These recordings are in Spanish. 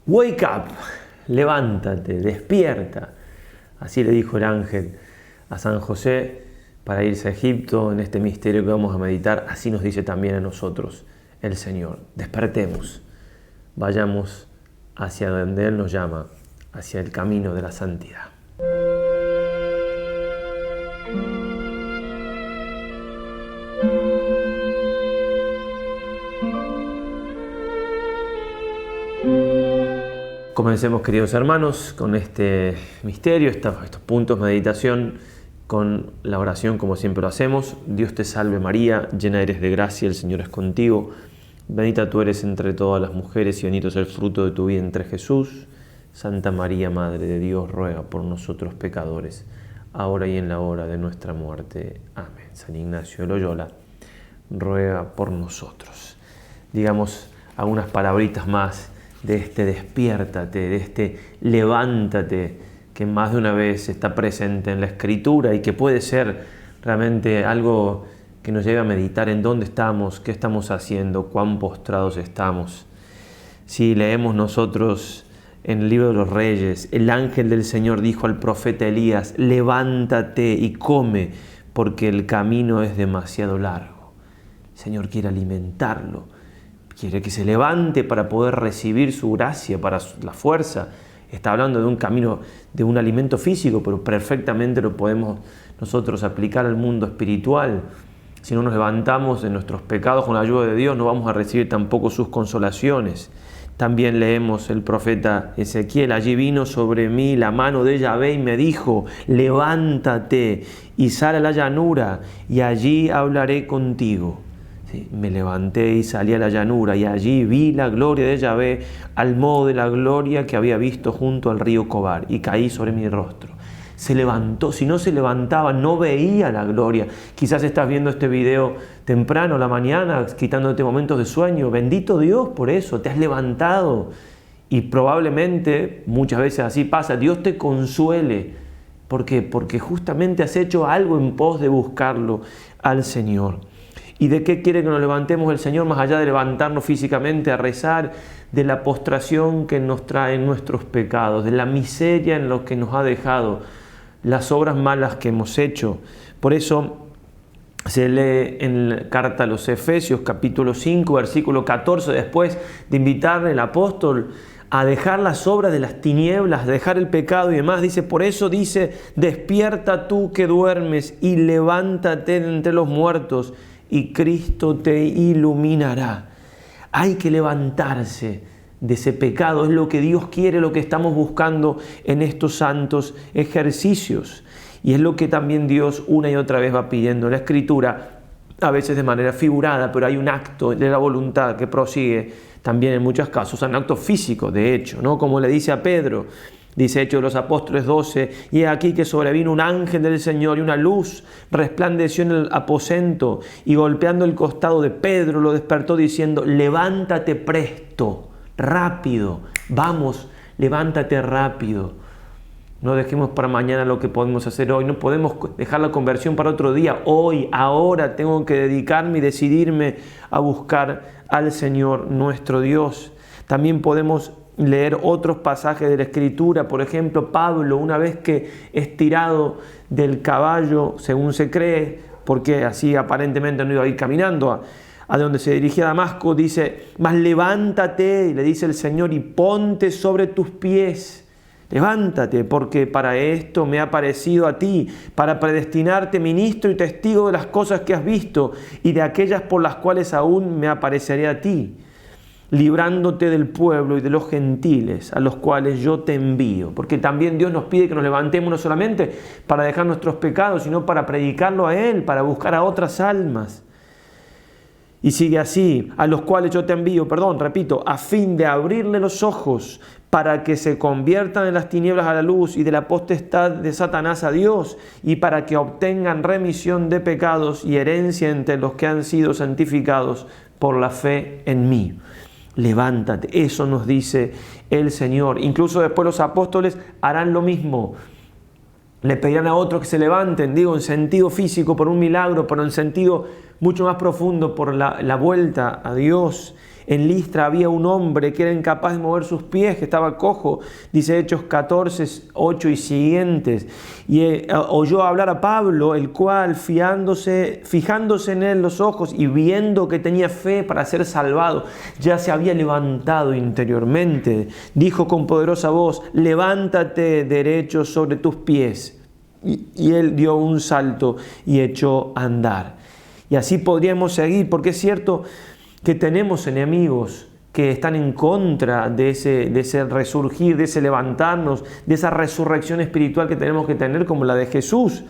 Wake up, levántate, despierta. Así le dijo el ángel a San José para irse a Egipto en este misterio que vamos a meditar. Así nos dice también a nosotros el Señor. Despertemos, vayamos hacia donde Él nos llama, hacia el camino de la santidad. Comencemos, queridos hermanos, con este misterio, estos puntos de meditación, con la oración como siempre lo hacemos. Dios te salve María, llena eres de gracia, el Señor es contigo. Bendita tú eres entre todas las mujeres y bendito es el fruto de tu vientre Jesús. Santa María, Madre de Dios, ruega por nosotros pecadores, ahora y en la hora de nuestra muerte. Amén. San Ignacio de Loyola, ruega por nosotros. Digamos algunas palabritas más de este despiértate, de este levántate, que más de una vez está presente en la Escritura y que puede ser realmente algo que nos lleve a meditar en dónde estamos, qué estamos haciendo, cuán postrados estamos. Si leemos nosotros en el libro de los Reyes, el ángel del Señor dijo al profeta Elías: levántate y come, porque el camino es demasiado largo. El Señor quiere alimentarlo, quiere que se levante para poder recibir su gracia, para la fuerza. Está hablando de un camino, de un alimento físico, pero perfectamente lo podemos nosotros aplicar al mundo espiritual. Si no nos levantamos de nuestros pecados con la ayuda de Dios, no vamos a recibir tampoco sus consolaciones. También leemos el profeta Ezequiel: allí vino sobre mí la mano de Yahvé y me dijo: levántate y sal a la llanura y allí hablaré contigo. Sí, me levanté y salí a la llanura y allí vi la gloria de Yahvé al modo de la gloria que había visto junto al río Cobar, y caí sobre mi rostro. Se levantó. Si no se levantaba, no veía la gloria. Quizás estás viendo este video temprano, a la mañana, quitándote momentos de sueño. Bendito Dios por eso, te has levantado. Y probablemente, muchas veces así pasa, Dios te consuele. ¿Por qué? Porque justamente has hecho algo en pos de buscarlo al Señor. ¿Y de qué quiere que nos levantemos el Señor? Más allá de levantarnos físicamente a rezar, de la postración que nos traen nuestros pecados, de la miseria en lo que nos ha dejado, las obras malas que hemos hecho. Por eso se lee en la carta a los Efesios, capítulo 5, versículo 14, después de invitarle al apóstol a dejar las obras de las tinieblas, dejar el pecado y demás, dice: por eso dice, despierta tú que duermes y levántate de entre los muertos y Cristo te iluminará. Hay que levantarse de ese pecado, es lo que Dios quiere, lo que estamos buscando en estos santos ejercicios. Y es lo que también Dios una y otra vez va pidiendo en la Escritura, a veces de manera figurada, pero hay un acto de la voluntad que prosigue también en muchos casos, un acto físico, de hecho, ¿no? Como le dice a Pedro, dice Hechos de los Apóstoles 12, y he aquí que sobrevino un ángel del Señor y una luz resplandeció en el aposento y golpeando el costado de Pedro lo despertó diciendo: levántate presto, rápido, vamos, levántate rápido. No dejemos para mañana lo que podemos hacer hoy, no podemos dejar la conversión para otro día. Hoy, ahora tengo que dedicarme y decidirme a buscar al Señor nuestro Dios. También podemos leer otros pasajes de la Escritura. Por ejemplo, Pablo, una vez que es tirado del caballo, según se cree, porque así aparentemente no iba a ir caminando a donde se dirigía a Damasco, dice: mas levántate, y le dice el Señor, y ponte sobre tus pies. Levántate, porque para esto me ha aparecido a ti, para predestinarte ministro y testigo de las cosas que has visto y de aquellas por las cuales aún me apareceré a ti, librándote del pueblo y de los gentiles a los cuales yo te envío. Porque también Dios nos pide que nos levantemos no solamente para dejar nuestros pecados, sino para predicarlo a Él, para buscar a otras almas. Y sigue así: a los cuales yo te envío, a fin de abrirle los ojos para que se conviertan de las tinieblas a la luz y de la potestad de Satanás a Dios, y para que obtengan remisión de pecados y herencia entre los que han sido santificados por la fe en mí. Levántate, eso nos dice el Señor. Incluso después los apóstoles harán lo mismo. Le pedirán a otros que se levanten, digo, en sentido físico por un milagro, pero en sentido mucho más profundo por la vuelta a Dios. En Listra había un hombre que era incapaz de mover sus pies, que estaba cojo, dice Hechos 14, 8 y siguientes. Y oyó hablar a Pablo, el cual, fijándose en él los ojos y viendo que tenía fe para ser salvado, ya se había levantado interiormente. Dijo con poderosa voz: levántate derecho sobre tus pies. Y él dio un salto y echó a andar. Y así podríamos seguir, porque es cierto que tenemos enemigos que están en contra de ese resurgir, de ese levantarnos, de esa resurrección espiritual que tenemos que tener como la de Jesús.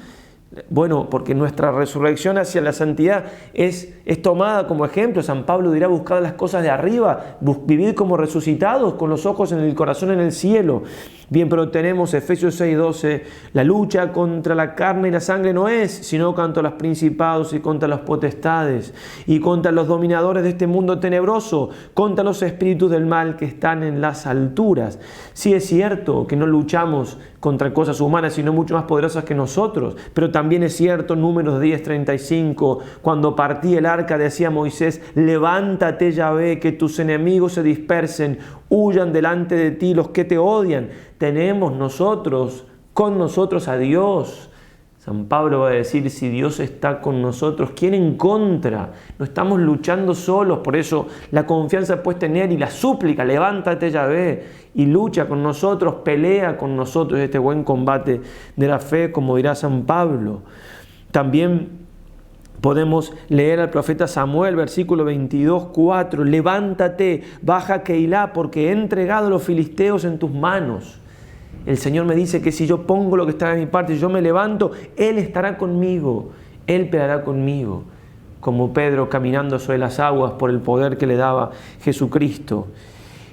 Bueno, porque nuestra resurrección hacia la santidad es tomada como ejemplo. San Pablo dirá: buscad las cosas de arriba, vivid como resucitados, con los ojos en el corazón en el cielo. Bien, pero tenemos Efesios 6:12, la lucha contra la carne y la sangre no es, sino contra los principados y contra las potestades, y contra los dominadores de este mundo tenebroso, contra los espíritus del mal que están en las alturas. Sí es cierto que no luchamos contra cosas humanas, sino mucho más poderosas que nosotros, pero también es cierto, Números 10:35, cuando partía el arca decía Moisés: levántate, Yahvé, que tus enemigos se dispersen, huyan delante de ti los que te odian. Tenemos nosotros, con nosotros a Dios. San Pablo va a decir: si Dios está con nosotros, ¿quién en contra? No estamos luchando solos, por eso la confianza puesta en Él y la súplica: levántate, Yahvé, y lucha con nosotros, pelea con nosotros este buen combate de la fe, como dirá San Pablo. También podemos leer al profeta Samuel, versículo 22:4, levántate, baja Keilah, porque he entregado a los filisteos en tus manos. El Señor me dice que si yo pongo lo que está de mi parte, si yo me levanto, Él estará conmigo, Él peleará conmigo, como Pedro caminando sobre las aguas por el poder que le daba Jesucristo.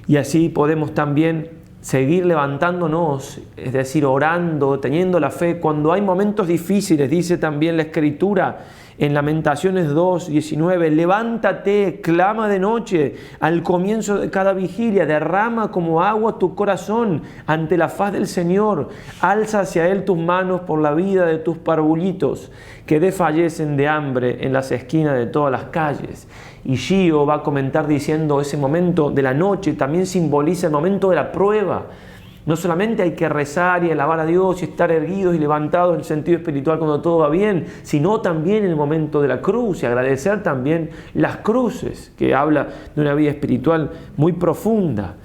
Y así podemos también seguir levantándonos, es decir, orando, teniendo la fe cuando hay momentos difíciles. Dice también la Escritura en Lamentaciones 2:19, levántate, clama de noche, al comienzo de cada vigilia, derrama como agua tu corazón ante la faz del Señor, alza hacia Él tus manos por la vida de tus parvulitos, que desfallecen de hambre en las esquinas de todas las calles. Y Gio va a comentar diciendo: ese momento de la noche también simboliza el momento de la prueba. No solamente hay que rezar y alabar a Dios y estar erguidos y levantados en el sentido espiritual cuando todo va bien, sino también en el momento de la cruz, y agradecer también las cruces, que habla de una vida espiritual muy profunda.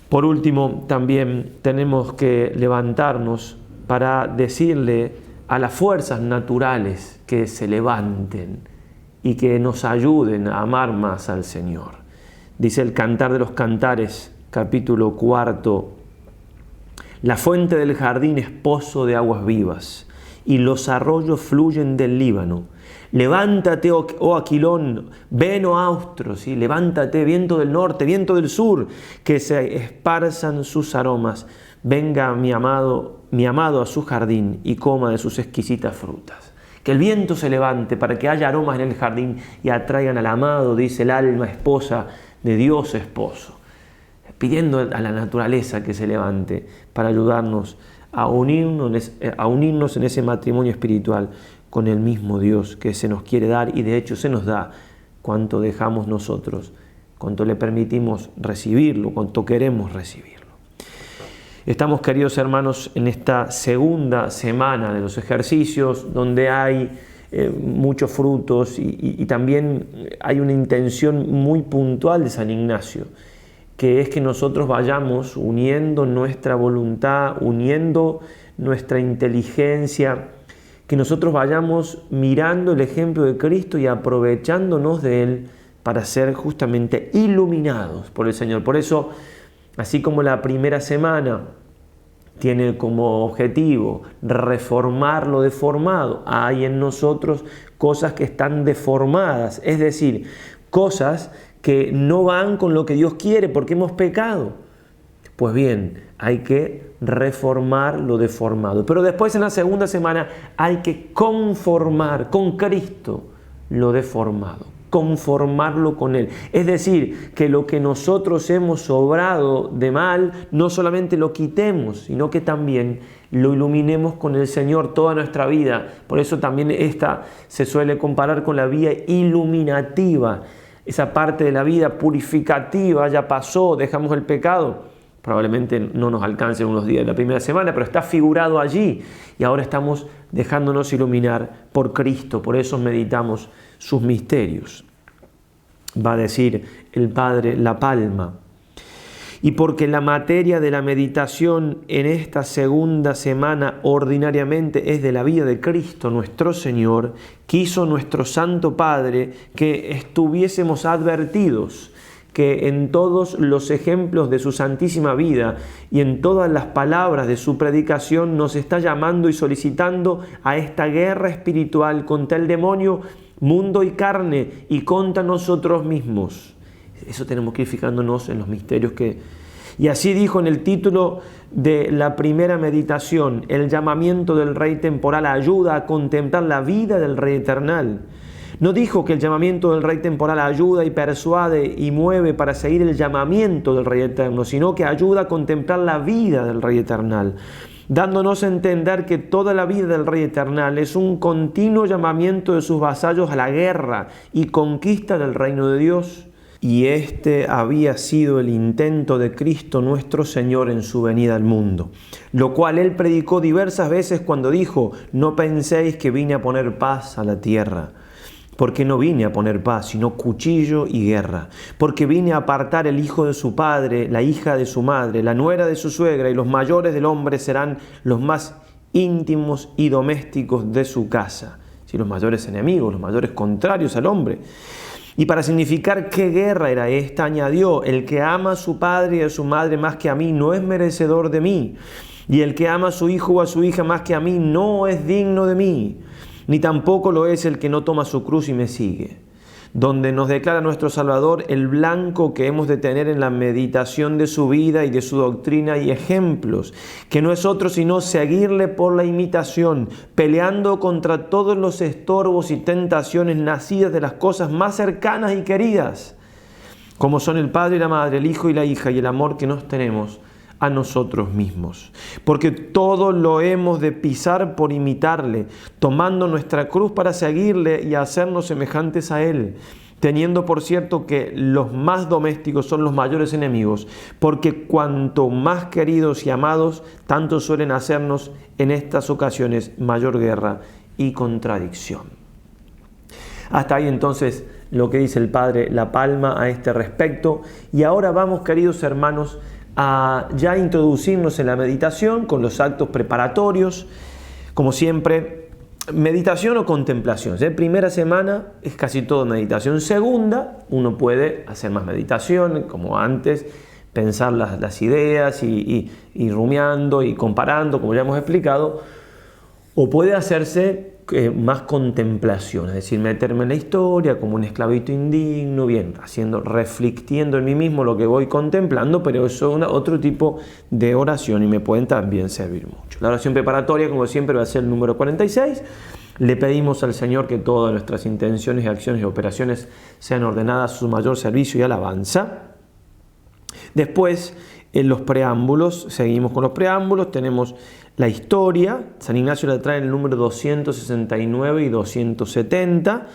Por último, también tenemos que levantarnos para decirle a las fuerzas naturales que se levanten y que nos ayuden a amar más al Señor. Dice el Cantar de los Cantares, capítulo 4, la fuente del jardín es pozo de aguas vivas, y los arroyos fluyen del Líbano. Levántate, oh Aquilón, ven, oh Austro, ¿sí? Levántate, viento del norte, viento del sur, que se esparzan sus aromas. Venga mi amado a su jardín y coma de sus exquisitas frutas. Que el viento se levante para que haya aromas en el jardín y atraigan al amado, dice el alma esposa de Dios esposo. Pidiendo a la naturaleza que se levante para ayudarnos a unirnos en ese matrimonio espiritual con el mismo Dios que se nos quiere dar, y de hecho se nos da cuanto dejamos nosotros, cuanto le permitimos recibirlo, cuanto queremos recibirlo. Estamos, queridos hermanos, en esta segunda semana de los ejercicios, donde hay muchos frutos y también hay una intención muy puntual de San Ignacio, que es que nosotros vayamos uniendo nuestra voluntad, uniendo nuestra inteligencia, que nosotros vayamos mirando el ejemplo de Cristo y aprovechándonos de Él para ser justamente iluminados por el Señor. Por eso, así como la primera semana tiene como objetivo reformar lo deformado, hay en nosotros cosas que están deformadas, es decir, cosas que no van con lo que Dios quiere porque hemos pecado. Pues bien, hay que reformar lo deformado. Pero después, en la segunda semana, hay que conformar con Cristo lo deformado, conformarlo con Él. Es decir, que lo que nosotros hemos obrado de mal, no solamente lo quitemos, sino que también lo iluminemos con el Señor toda nuestra vida. Por eso también esta se suele comparar con la vía iluminativa. esa parte de la vida purificativa ya pasó, dejamos el pecado. Probablemente no nos alcance en unos días de la primera semana, pero está figurado allí y ahora estamos dejándonos iluminar por Cristo, por eso meditamos sus misterios. Va a decir el Padre la palma. Y porque la materia de la meditación en esta segunda semana ordinariamente es de la vida de Cristo nuestro Señor, quiso nuestro Santo Padre que estuviésemos advertidos que en todos los ejemplos de su santísima vida y en todas las palabras de su predicación nos está llamando y solicitando a esta guerra espiritual contra el demonio, mundo y carne y contra nosotros mismos. Eso tenemos que ir fijándonos en los misterios que... Y así dijo en el título de la primera meditación, el llamamiento del Rey temporal ayuda a contemplar la vida del Rey eternal. No dijo que el llamamiento del Rey temporal ayuda y persuade y mueve para seguir el llamamiento del Rey eterno, sino que ayuda a contemplar la vida del Rey eternal, dándonos a entender que toda la vida del Rey eternal es un continuo llamamiento de sus vasallos a la guerra y conquista del reino de Dios. Y este había sido el intento de Cristo nuestro Señor en su venida al mundo, lo cual Él predicó diversas veces cuando dijo: no penséis que vine a poner paz a la tierra, porque no vine a poner paz, sino cuchillo y guerra, porque vine a apartar el hijo de su padre, la hija de su madre, la nuera de su suegra, y los mayores del hombre serán los más íntimos y domésticos de su casa. Si los mayores enemigos, los mayores contrarios al hombre. Y para significar qué guerra era esta, añadió: el que ama a su padre y a su madre más que a mí no es merecedor de mí, y el que ama a su hijo o a su hija más que a mí no es digno de mí, ni tampoco lo es el que no toma su cruz y me sigue. Donde nos declara nuestro Salvador el blanco que hemos de tener en la meditación de su vida y de su doctrina y ejemplos, que no es otro sino seguirle por la imitación, peleando contra todos los estorbos y tentaciones nacidas de las cosas más cercanas y queridas, como son el padre y la madre, el hijo y la hija, y el amor que nos tenemos a nosotros mismos, porque todo lo hemos de pisar por imitarle, tomando nuestra cruz para seguirle y hacernos semejantes a él, teniendo por cierto que los más domésticos son los mayores enemigos, porque cuanto más queridos y amados, tanto suelen hacernos en estas ocasiones mayor guerra y contradicción. Hasta ahí entonces lo que dice el Padre La Palma a este respecto, y ahora vamos, queridos hermanos, a ya introducirnos en la meditación con los actos preparatorios. Como siempre, meditación o contemplación. Primera semana es casi todo meditación. Segunda, uno puede hacer más meditación, como antes, pensar las ideas y rumiando y comparando, como ya hemos explicado. O puede hacerse más contemplación, es decir, meterme en la historia como un esclavito indigno, bien, reflectiendo en mí mismo lo que voy contemplando, pero eso es otro tipo de oración y me pueden también servir mucho. La oración preparatoria, como siempre, va a ser el número 46. Le pedimos al Señor que todas nuestras intenciones, acciones y operaciones sean ordenadas a su mayor servicio y alabanza. Después, en los preámbulos, seguimos con los preámbulos, tenemos la historia. San Ignacio la trae en el número 269 y 270,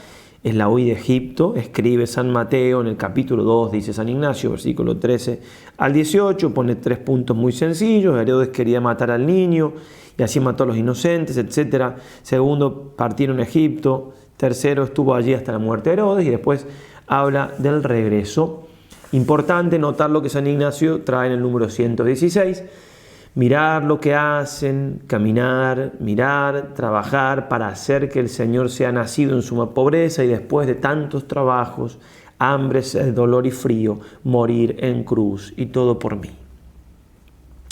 es la huida de Egipto. Escribe San Mateo en el capítulo 2, dice San Ignacio, versículo 13 al 18, pone 3 puntos muy sencillos. Herodes quería matar al niño y así mató a los inocentes, etc. Segundo, partieron a Egipto. Tercero, estuvo allí hasta la muerte de Herodes, y después habla del regreso. Importante notar lo que San Ignacio trae en el número 116, mirar lo que hacen, caminar, mirar, trabajar para hacer que el Señor sea nacido en suma pobreza y después de tantos trabajos, hambre, sed, dolor y frío, morir en cruz, y todo por mí.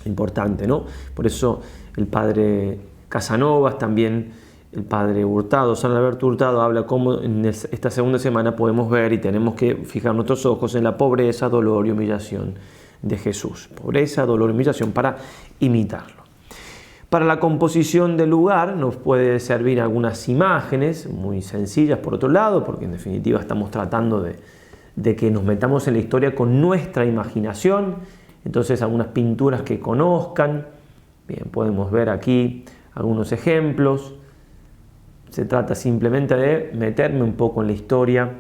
Importante, ¿no? Por eso el padre Casanovas, también el padre Hurtado, San Alberto Hurtado, habla cómo en esta segunda semana podemos ver y tenemos que fijar nuestros ojos en la pobreza, dolor y humillación de Jesús. Pobreza, dolor y humillación, para imitarlo. Para la composición del lugar nos puede servir algunas imágenes muy sencillas por otro lado, porque en definitiva estamos tratando de que nos metamos en la historia con nuestra imaginación. Entonces, algunas pinturas que conozcan. Bien, podemos ver aquí algunos ejemplos. Se trata simplemente de meterme un poco en la historia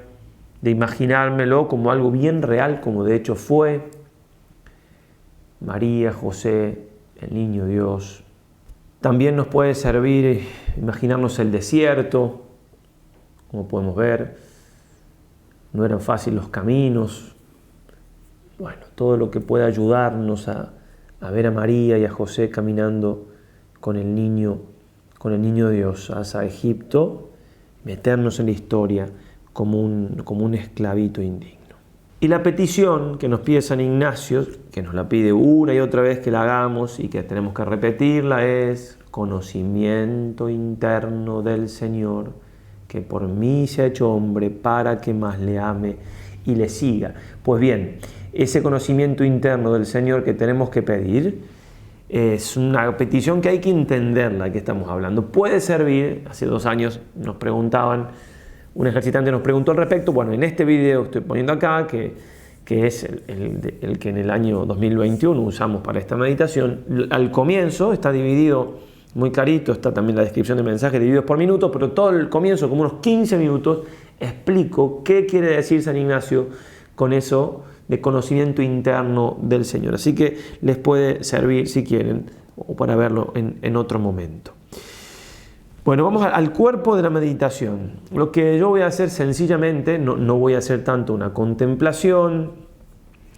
de imaginármelo como algo bien real, como de hecho fue. María, José, el niño Dios. También nos puede servir imaginarnos el desierto, como podemos ver. No eran fáciles los caminos. Bueno, todo lo que pueda ayudarnos a ver a María y a José caminando con el niño Dios hacia Egipto, meternos en la historia como un esclavito indigno. Y la petición que nos pide San Ignacio, que nos la pide una y otra vez que la hagamos y que tenemos que repetirla, es conocimiento interno del Señor, que por mí se ha hecho hombre para que más le ame y le siga. Pues bien, ese conocimiento interno del Señor que tenemos que pedir es una petición que hay que entenderla, que estamos hablando. Puede servir, hace 2 años nos preguntaban, un ejercitante nos preguntó al respecto. Bueno, en este video estoy poniendo acá, que es el que en el año 2021 usamos para esta meditación. Al comienzo está dividido muy clarito, está también la descripción de mensajes divididos por minutos, pero todo el comienzo, como unos 15 minutos, explico qué quiere decir San Ignacio con eso de conocimiento interno del Señor. Así que les puede servir si quieren o para verlo en otro momento. Bueno, vamos al cuerpo de la meditación. Lo que yo voy a hacer sencillamente, no voy a hacer tanto una contemplación,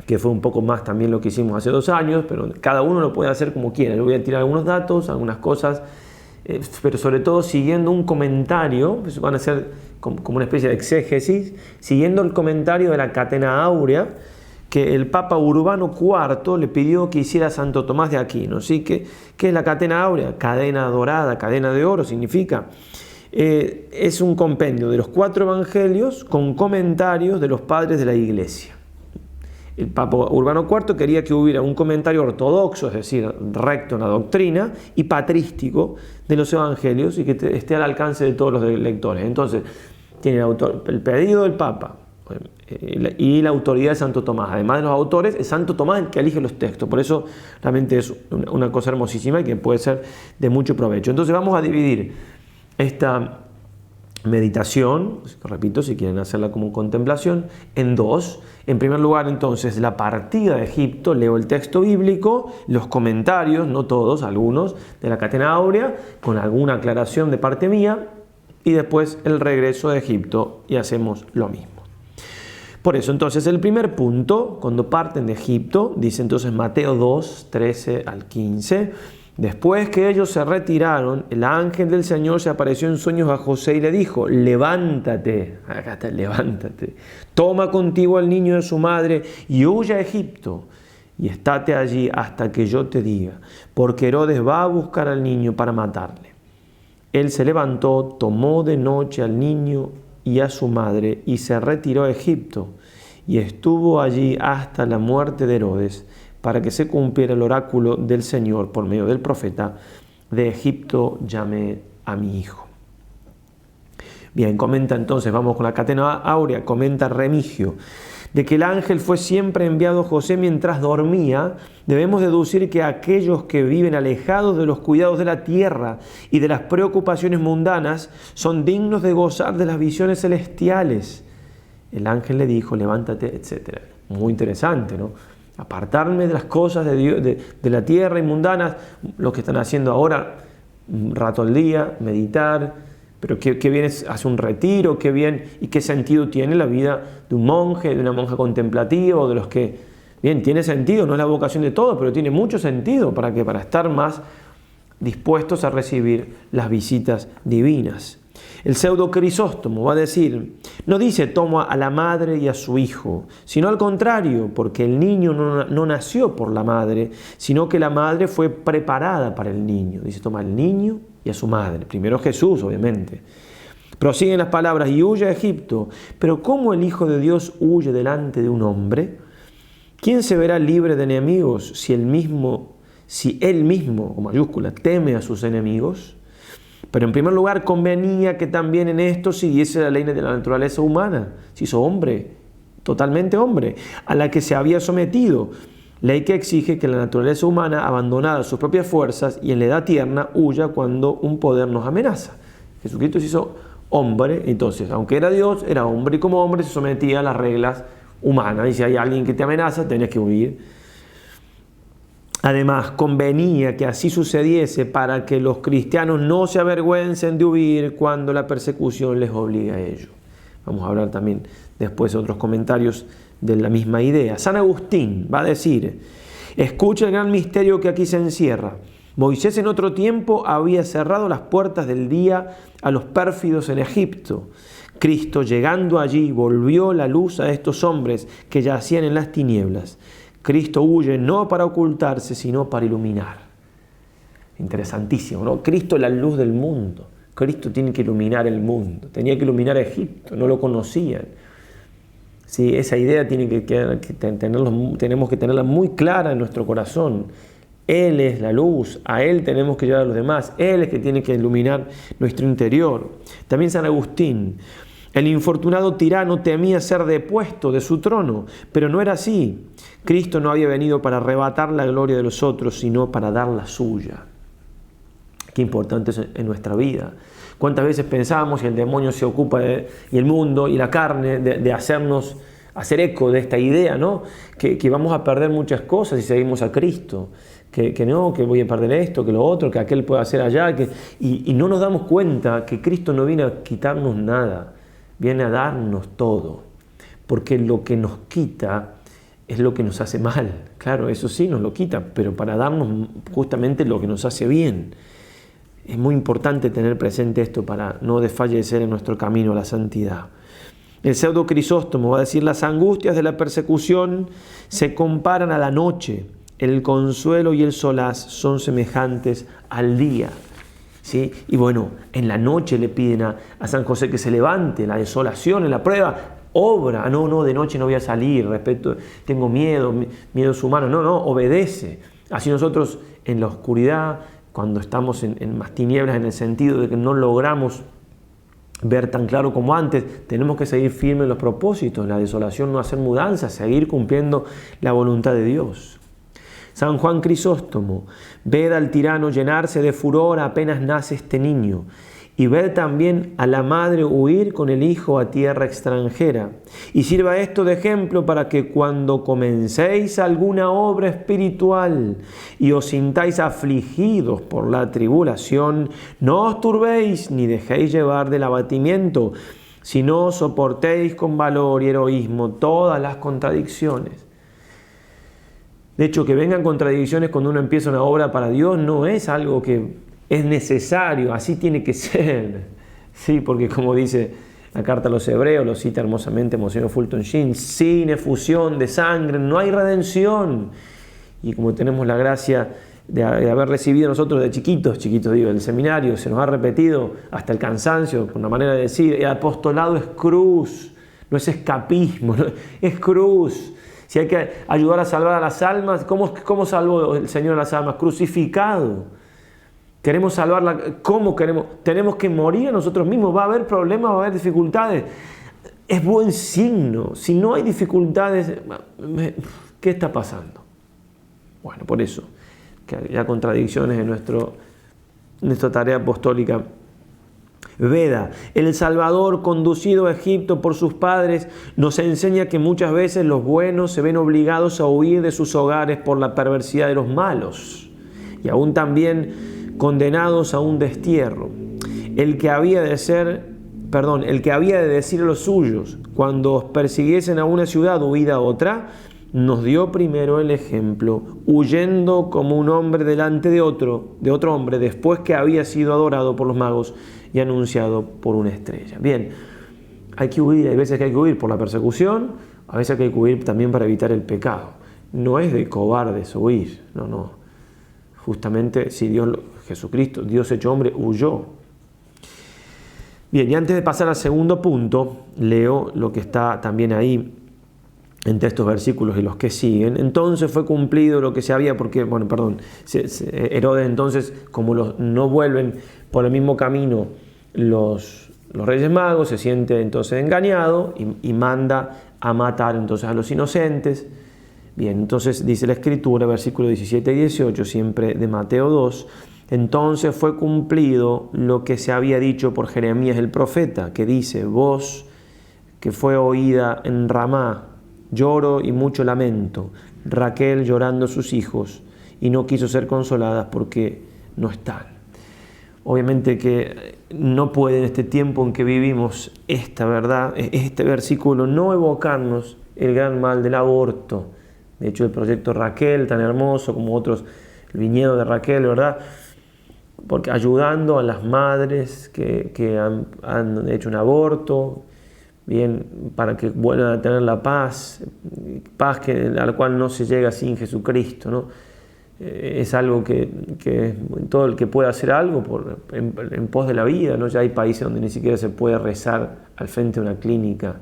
que fue un poco más también lo que hicimos hace 2 años, pero cada uno lo puede hacer como quiera. Yo voy a tirar algunos datos, algunas cosas, pero sobre todo siguiendo un comentario, pues van a ser como una especie de exégesis, siguiendo el comentario de la Catena Áurea, que el Papa Urbano IV le pidió que hiciera Santo Tomás de Aquino. ¿Sí? ¿Qué es la Catena Áurea? Cadena dorada, cadena de oro significa. Es un compendio de los 4 evangelios con comentarios de los padres de la Iglesia. El Papa Urbano IV quería que hubiera un comentario ortodoxo, es decir, recto en la doctrina, y patrístico de los evangelios y que esté al alcance de todos los lectores. Entonces, tiene el pedido del Papa y la autoridad de Santo Tomás. Además de los autores, es Santo Tomás el que elige los textos. Por eso realmente es una cosa hermosísima y que puede ser de mucho provecho. Entonces vamos a dividir esta meditación, repito, si quieren hacerla como contemplación, en 2. En primer lugar, entonces, la partida de Egipto. Leo el texto bíblico, los comentarios, no todos, algunos, de la Catena Áurea, con alguna aclaración de parte mía, y después el regreso de Egipto, y hacemos lo mismo. Por eso, entonces, el primer punto, cuando parten de Egipto, dice entonces Mateo 2, 13 al 15, después que ellos se retiraron, el ángel del Señor se apareció en sueños a José y le dijo, levántate, acá está, levántate, toma contigo al niño de su madre y huye a Egipto y estate allí hasta que yo te diga, porque Herodes va a buscar al niño para matarle. Él se levantó, tomó de noche al niño y a su madre y se retiró a Egipto y estuvo allí hasta la muerte de Herodes, para que se cumpliera el oráculo del Señor por medio del profeta, de Egipto llamé a mi hijo. Bien, comenta entonces, vamos con la Catena Áurea, comenta Remigio, de que el ángel fue siempre enviado a José mientras dormía. Debemos deducir que aquellos que viven alejados de los cuidados de la tierra y de las preocupaciones mundanas son dignos de gozar de las visiones celestiales. El ángel le dijo, levántate, etc. Muy interesante, ¿no? Apartarme de las cosas de Dios, de la tierra y mundanas, lo que están haciendo ahora, un rato al día, meditar, pero qué bien hace un retiro, qué bien y qué sentido tiene la vida de un monje, de una monja contemplativa, o de los que, bien, tiene sentido, no es la vocación de todos, pero tiene mucho sentido, ¿para qué? Para estar más dispuestos a recibir las visitas divinas. El pseudo Crisóstomo va a decir, no dice toma a la madre y a su hijo, sino al contrario, porque el niño no nació por la madre, sino que la madre fue preparada para el niño. Dice toma al niño y a su madre. Primero Jesús, obviamente. Prosiguen las palabras, y huye a Egipto. Pero ¿cómo el Hijo de Dios huye delante de un hombre? ¿Quién se verá libre de enemigos si él mismo, con mayúscula, teme a sus enemigos? Pero en primer lugar convenía que también en esto siguiese la ley de la naturaleza humana, se hizo hombre, totalmente hombre, a la que se había sometido, ley que exige que la naturaleza humana, abandonada sus propias fuerzas y en la edad tierna, huya cuando un poder nos amenaza. Jesucristo se hizo hombre, entonces, aunque era Dios, era hombre, y como hombre se sometía a las reglas humanas. Y si hay alguien que te amenaza, tenés que huir. Además, convenía que así sucediese para que los cristianos no se avergüencen de huir cuando la persecución les obligue a ello. Vamos a hablar también después otros comentarios de la misma idea. San Agustín va a decir: escucha el gran misterio que aquí se encierra. Moisés en otro tiempo había cerrado las puertas del día a los pérfidos en Egipto. Cristo, llegando allí, volvió la luz a estos hombres que yacían en las tinieblas. Cristo huye no para ocultarse, sino para iluminar. Interesantísimo, ¿no? Cristo es la luz del mundo. Cristo tiene que iluminar el mundo. Tenía que iluminar Egipto, no lo conocían. Sí, esa idea tenemos que tenerla muy clara en nuestro corazón. Él es la luz, a Él tenemos que llevar a los demás, Él es que tiene que iluminar nuestro interior. También San Agustín: el infortunado tirano temía ser depuesto de su trono, pero no era así. Cristo no había venido para arrebatar la gloria de los otros, sino para dar la suya. Qué importante es en nuestra vida. ¿Cuántas veces pensamos y el demonio se ocupa y el mundo y la carne de hacer eco de esta idea, ¿no? Que vamos a perder muchas cosas si seguimos a Cristo. Que voy a perder esto, que lo otro, que aquel puede hacer allá. Y no nos damos cuenta que Cristo no viene a quitarnos nada, viene a darnos todo. Porque lo que nos quita es lo que nos hace mal. Claro, eso sí nos lo quita, pero para darnos justamente lo que nos hace bien. Es muy importante tener presente esto para no desfallecer en nuestro camino a la santidad. El pseudo Crisóstomo va a decir: las angustias de la persecución se comparan a la noche. El consuelo y el solaz son semejantes al día. ¿Sí? Y bueno, en la noche le piden a San José que se levante, la desolación, en la prueba, obra. No, de noche no voy a salir, tengo miedos humanos. No, obedece. Así nosotros en la oscuridad, cuando estamos en más tinieblas, en el sentido de que no logramos ver tan claro como antes, tenemos que seguir firmes en los propósitos, la desolación, no hacer mudanzas, seguir cumpliendo la voluntad de Dios. San Juan Crisóstomo: ved al tirano llenarse de furor apenas nace este niño, y ved también a la madre huir con el hijo a tierra extranjera. Y sirva esto de ejemplo para que cuando comencéis alguna obra espiritual y os sintáis afligidos por la tribulación, no os turbéis ni dejéis llevar del abatimiento, sino soportéis con valor y heroísmo todas las contradicciones. De hecho, que vengan contradicciones cuando uno empieza una obra para Dios no es algo que es necesario, así tiene que ser. Sí, porque como dice la carta a los Hebreos, lo cita hermosamente Monseñor Fulton Sheen: sin efusión de sangre no hay redención. Y como tenemos la gracia de haber recibido nosotros de chiquitos digo, del seminario, se nos ha repetido hasta el cansancio, por una manera de decir, el apostolado es cruz, no es escapismo, es cruz. Si hay que ayudar a salvar a las almas, ¿cómo salvó el Señor a las almas? Crucificado. Queremos salvarla. ¿Cómo queremos? Tenemos que morir a nosotros mismos. Va a haber problemas, va a haber dificultades. Es buen signo. Si no hay dificultades, ¿qué está pasando? Bueno, por eso, que haya contradicciones en nuestra tarea apostólica. Beda, el Salvador, conducido a Egipto por sus padres, nos enseña que muchas veces los buenos se ven obligados a huir de sus hogares por la perversidad de los malos, y aún también condenados a un destierro. El que había de decir a los suyos, cuando os persiguiesen a una ciudad, huid a otra, nos dio primero el ejemplo, huyendo como un hombre delante de otro hombre, después que había sido adorado por los magos y anunciado por una estrella. Bien, hay que huir, hay veces que hay que huir por la persecución, a veces que hay que huir también para evitar el pecado. No es de cobardes huir, no. Justamente, si Jesucristo, Dios hecho hombre, huyó. Bien, y antes de pasar al segundo punto, leo lo que está también ahí entre estos versículos y los que siguen. Entonces fue cumplido lo que se había, Herodes entonces, como no vuelven por el mismo camino los reyes magos, se siente entonces engañado y manda a matar entonces a los inocentes. Bien, entonces dice la Escritura, versículos 17 y 18, siempre de Mateo 2, Entonces fue cumplido lo que se había dicho por Jeremías el profeta, que dice: voz que fue oída en Ramá, lloro y mucho lamento, Raquel llorando a sus hijos, y no quiso ser consolada porque no están. Obviamente que no puede en este tiempo en que vivimos esta verdad, este versículo, no evocarnos el gran mal del aborto. De hecho, el proyecto Raquel, tan hermoso como otros, el viñedo de Raquel, ¿verdad?, porque ayudando a las madres que han hecho un aborto, bien, para que vuelvan a tener la paz a la cual no se llega sin Jesucristo, ¿no? Es algo que todo el que pueda hacer algo en pos de la vida, ¿no? Ya hay países donde ni siquiera se puede rezar al frente de una clínica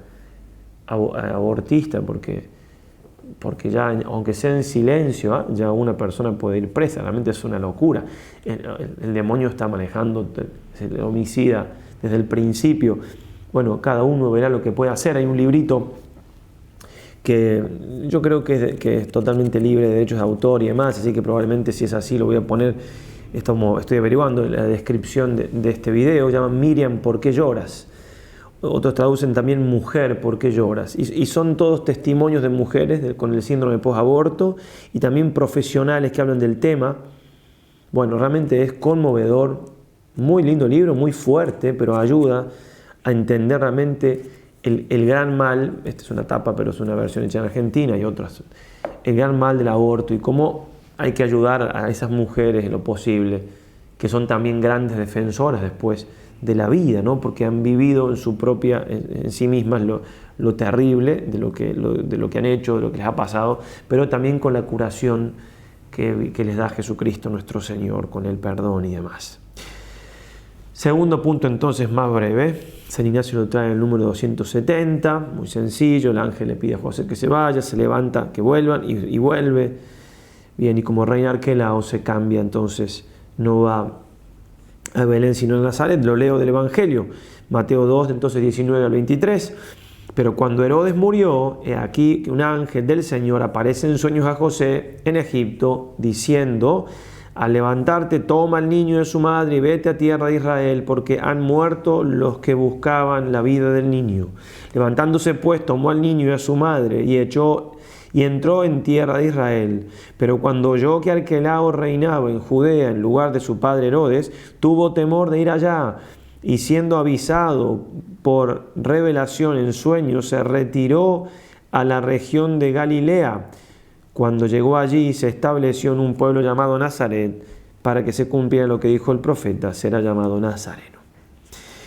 abortista, porque ya, aunque sea en silencio, ya una persona puede ir presa. Realmente es una locura. El demonio está manejando el homicida desde el principio. Bueno, cada uno verá lo que puede hacer. Hay un librito que yo creo que es totalmente libre de derechos de autor y demás, así que probablemente, si es así, lo voy a poner. Estoy averiguando la descripción de este video. Llama Miriam, ¿por qué lloras? Otros traducen también Mujer, ¿por qué lloras? Y son todos testimonios de mujeres con el síndrome post-aborto y también profesionales que hablan del tema. Bueno, realmente es conmovedor, muy lindo libro, muy fuerte, pero ayuda a entender realmente el gran mal. Esta es una tapa, pero es una versión hecha en Argentina y otras. El gran mal del aborto y cómo hay que ayudar a esas mujeres en lo posible, que son también grandes defensoras después de la vida, ¿no? Porque han vivido en sí mismas lo terrible de lo que han hecho, de lo que les ha pasado, pero también con la curación que les da Jesucristo nuestro Señor, con el perdón y demás. Segundo punto, entonces, más breve. San Ignacio lo trae en el número 270, muy sencillo. El ángel le pide a José que se vaya, se levanta, que vuelvan, y vuelve. Bien, y como reina Arquelao se cambia, entonces no va a Belén sino a Nazaret. Lo leo del Evangelio, Mateo 2, entonces 19 al 23. Pero cuando Herodes murió, he aquí que un ángel del Señor aparece en sueños a José en Egipto, diciendo: al levantarte, toma al niño de su madre y vete a tierra de Israel, porque han muerto los que buscaban la vida del niño. Levantándose pues, tomó al niño y a su madre y entró en tierra de Israel. Pero cuando oyó que Arquelao reinaba en Judea en lugar de su padre Herodes, tuvo temor de ir allá, y siendo avisado por revelación en sueños, se retiró a la región de Galilea. Cuando llegó allí, se estableció en un pueblo llamado Nazaret, para que se cumpliera lo que dijo el profeta: será llamado Nazareno.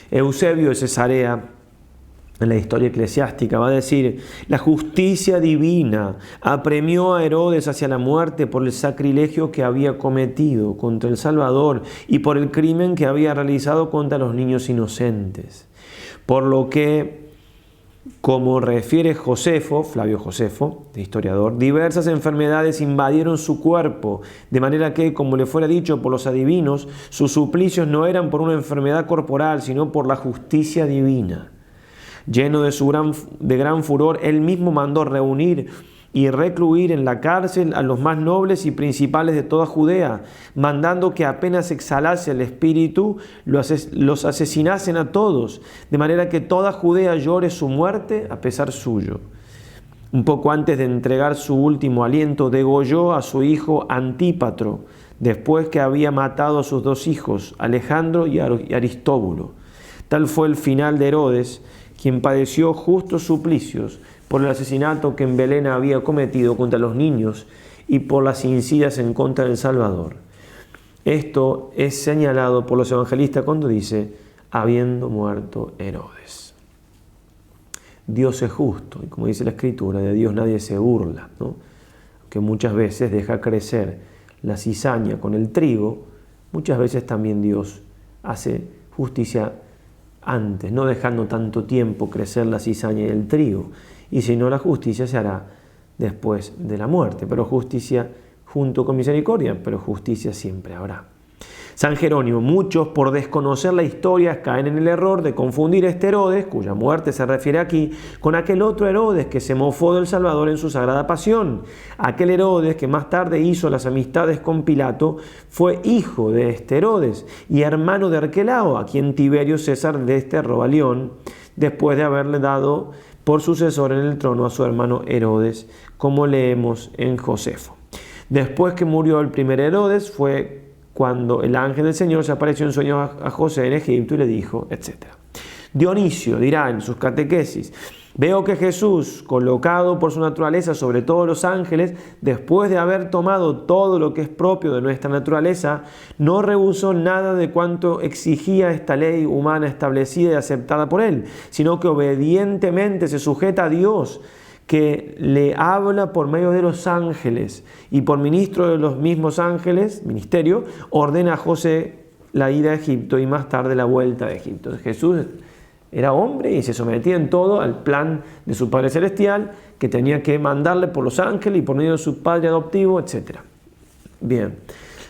Eusebio de Cesarea, en la historia eclesiástica, va a decir: la justicia divina apremió a Herodes hacia la muerte por el sacrilegio que había cometido contra el Salvador y por el crimen que había realizado contra los niños inocentes. Por lo que, como refiere Josefo, Flavio Josefo, de historiador, diversas enfermedades invadieron su cuerpo, de manera que, como le fuera dicho por los adivinos, sus suplicios no eran por una enfermedad corporal, sino por la justicia divina. Lleno de gran furor, él mismo mandó reunir y recluir en la cárcel a los más nobles y principales de toda Judea, mandando que apenas exhalase el espíritu, los asesinasen a todos, de manera que toda Judea llore su muerte a pesar suyo. Un poco antes de entregar su último aliento, degolló a su hijo Antípatro, después que había matado a sus dos hijos, Alejandro y Aristóbulo. Tal fue el final de Herodes, quien padeció justos suplicios por el asesinato que en Belén había cometido contra los niños y por las insidias en contra del Salvador. Esto es señalado por los evangelistas cuando dice: habiendo muerto Herodes. Dios es justo, y como dice la Escritura, de Dios nadie se burla, ¿no? Que muchas veces deja crecer la cizaña con el trigo, muchas veces también Dios hace justicia antes, no dejando tanto tiempo crecer la cizaña y el trigo. Y si no, la justicia se hará después de la muerte, pero justicia junto con misericordia, pero justicia siempre habrá. San Jerónimo, muchos por desconocer la historia caen en el error de confundir este Herodes, cuya muerte se refiere aquí, con aquel otro Herodes que se mofó del Salvador en su sagrada pasión. Aquel Herodes que más tarde hizo las amistades con Pilato fue hijo de este Herodes y hermano de Arquelao, a quien Tiberio César desterró a León, después de haberle dado por sucesor en el trono a su hermano Herodes, como leemos en Josefo. Después que murió el primer Herodes fue cuando el ángel del Señor se apareció en sueños a José en Egipto y le dijo, etc. Dionisio dirá en sus catequesis, veo que Jesús, colocado por su naturaleza sobre todos los ángeles, después de haber tomado todo lo que es propio de nuestra naturaleza, no rehusó nada de cuanto exigía esta ley humana establecida y aceptada por él, sino que obedientemente se sujeta a Dios, que le habla por medio de los ángeles y por ministro de los mismos ángeles, ministerio, ordena a José la ida a Egipto y más tarde la vuelta de Egipto. Jesús era hombre y se sometía en todo al plan de su Padre Celestial, que tenía que mandarle por los ángeles y por medio de su Padre adoptivo, etc. Bien,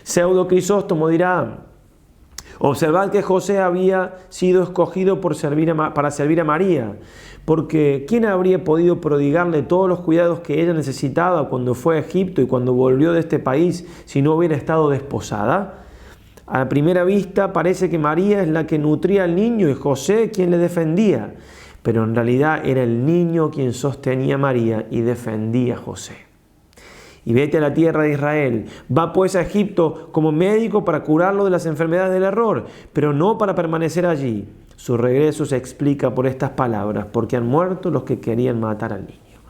Pseudo Crisóstomo dirá, observad que José había sido escogido para servir a María, porque ¿quién habría podido prodigarle todos los cuidados que ella necesitaba cuando fue a Egipto y cuando volvió de este país si no hubiera estado desposada? A primera vista parece que María es la que nutría al niño y José quien le defendía, pero en realidad era el niño quien sostenía a María y defendía a José. Y vete a la tierra de Israel. Va pues a Egipto como médico para curarlo de las enfermedades del error, pero no para permanecer allí. Su regreso se explica por estas palabras, porque han muerto los que querían matar al niño.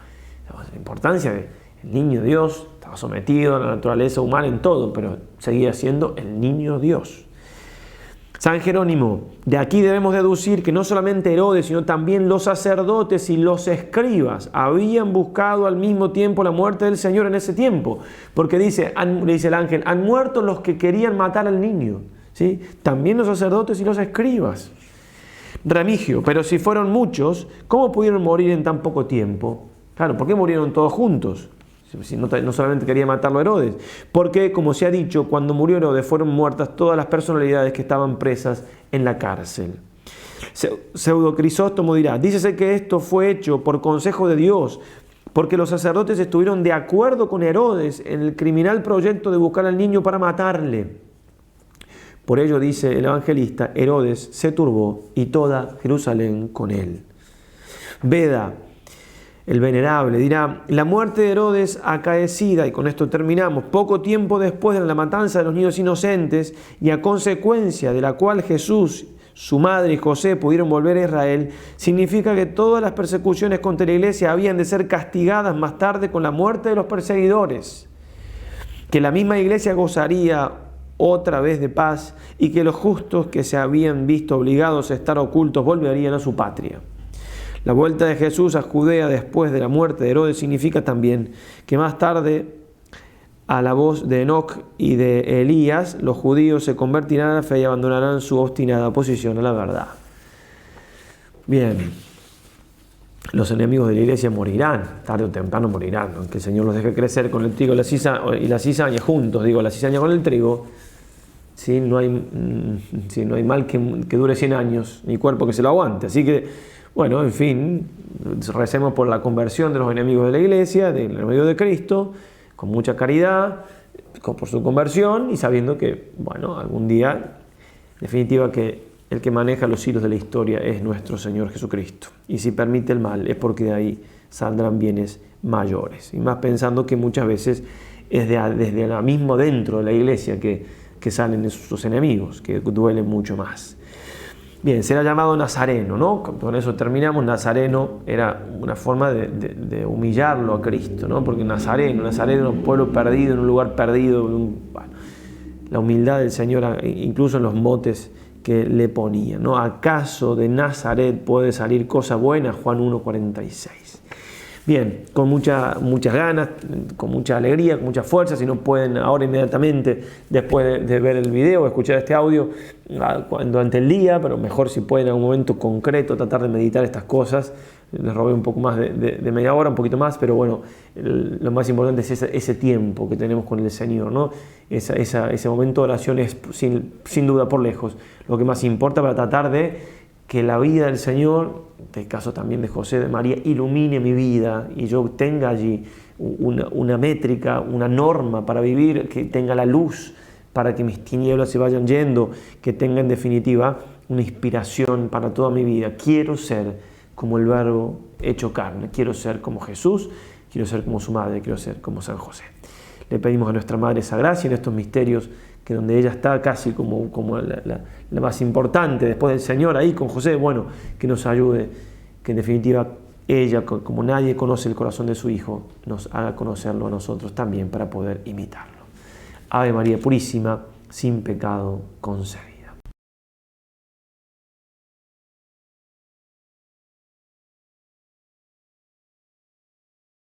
La importancia del niño Dios, estaba sometido a la naturaleza humana en todo, pero seguía siendo el niño Dios. San Jerónimo, de aquí debemos deducir que no solamente Herodes, sino también los sacerdotes y los escribas habían buscado al mismo tiempo la muerte del Señor en ese tiempo, porque le dice el ángel, han muerto los que querían matar al niño, ¿sí? También los sacerdotes y los escribas. Remigio, pero si fueron muchos, ¿cómo pudieron morir en tan poco tiempo? Claro, ¿por qué murieron todos juntos? Si no solamente quería matarlo a Herodes. Porque, como se ha dicho, cuando murió Herodes fueron muertas todas las personalidades que estaban presas en la cárcel. Pseudo Crisóstomo dirá, dícese que esto fue hecho por consejo de Dios, porque los sacerdotes estuvieron de acuerdo con Herodes en el criminal proyecto de buscar al niño para matarle. Por ello, dice el evangelista, Herodes se turbó y toda Jerusalén con él. Beda, el venerable, dirá, la muerte de Herodes acaecida, y con esto terminamos, poco tiempo después de la matanza de los niños inocentes y a consecuencia de la cual Jesús, su madre y José pudieron volver a Israel, significa que todas las persecuciones contra la iglesia habían de ser castigadas más tarde con la muerte de los perseguidores, que la misma iglesia gozaría otra vez de paz y que los justos que se habían visto obligados a estar ocultos volverían a su patria. La vuelta de Jesús a Judea después de la muerte de Herodes significa también que más tarde, a la voz de Enoc y de Elías, los judíos se convertirán a la fe y abandonarán su obstinada oposición a la verdad. Bien, los enemigos de la iglesia morirán, tarde o temprano morirán, aunque el Señor los deje crecer con el trigo y la cizaña juntos, la cizaña con el trigo. ¿Sí? No hay mal que dure 100 años, ni cuerpo que se lo aguante. Así que, bueno, en fin, recemos por la conversión de los enemigos de la iglesia, del enemigo de Cristo, con mucha caridad, por su conversión y sabiendo que, bueno, algún día, en definitiva, que el que maneja los hilos de la historia es nuestro Señor Jesucristo. Y si permite el mal es porque de ahí saldrán bienes mayores. Y más pensando que muchas veces es desde la misma dentro de la iglesia que salen esos enemigos, que duelen mucho más. Bien, será llamado Nazareno, ¿no? Con eso terminamos. Nazareno era una forma de humillarlo a Cristo, ¿no? Porque Nazareno era un pueblo perdido, en un lugar perdido. Bueno, la humildad del Señor, incluso en los motes que le ponía, ¿no? ¿Acaso de Nazaret puede salir cosa buena? Juan 1:46. Bien, con muchas ganas, con mucha alegría, con mucha fuerza. Si no pueden ahora inmediatamente, después de ver el video, escuchar este audio durante el día, pero mejor si pueden en algún momento concreto tratar de meditar estas cosas. les robé un poco más de media hora, un poquito más, pero bueno, lo más importante es ese tiempo que tenemos con el Señor, ¿no? Ese momento de oración es sin duda por lejos lo que más importa para tratar de que la vida del Señor, en el caso también de José, de María, ilumine mi vida y yo tenga allí una métrica, una norma para vivir, que tenga la luz para que mis tinieblas se vayan yendo, que tenga en definitiva una inspiración para toda mi vida. Quiero ser como el Verbo hecho carne, quiero ser como Jesús, quiero ser como su madre, quiero ser como San José. Le pedimos a nuestra Madre esa gracia en estos misterios, que donde ella está casi como la más importante después del Señor ahí con José, bueno, que nos ayude, que en definitiva ella, como nadie conoce el corazón de su Hijo, nos haga conocerlo a nosotros también para poder imitarlo. Ave María Purísima, sin pecado concebida.